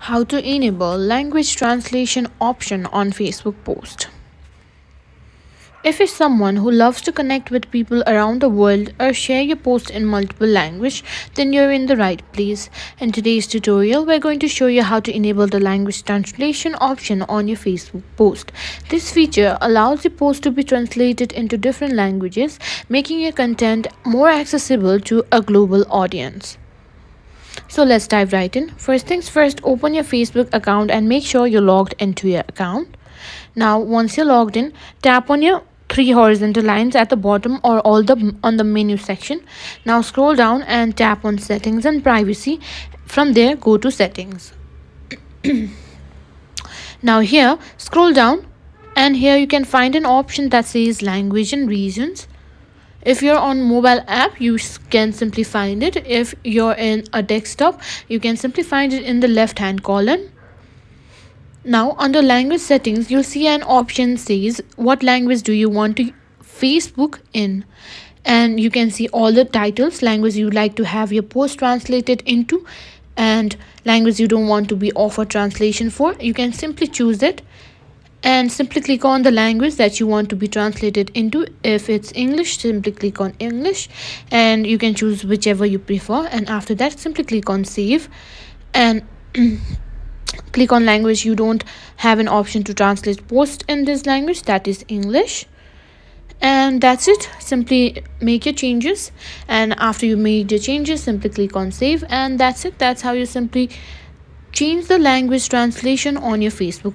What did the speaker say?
How to enable language translation option on Facebook post. If you're someone who loves to connect with people around the world or share your post in multiple languages, then you're in the right place. In today's tutorial, we're going to show you how to enable the language translation option on your Facebook post. This feature allows your post to be translated into different languages, making your content more accessible to a global audience. So let's dive right in. First things first, open your Facebook account and make sure you're logged into your account. Now, once you're logged in, tap on your three horizontal lines at the bottom or on the menu section. Now scroll down and tap on settings and privacy. From there, go to settings. Now here, scroll down and here you can find an option that says language and regions. If you're on mobile app, you can simply find it. If you're in a desktop, you can simply find it in the left hand column. Now under language settings, you'll see an option says what language do you want to Facebook in, and you can see all the titles, language you would like to have your post translated into, and language you don't want to be offered translation for. You can simply choose it and simply click on the language that you want to be translated into. If it's English, simply click on English and you can choose whichever you prefer, and after that simply click on save and click on language you don't have an option to translate post in this language, that is English. And that's it. Simply make your changes, and after you made your changes, simply click on save, and that's it. That's how you simply change the language translation on your Facebook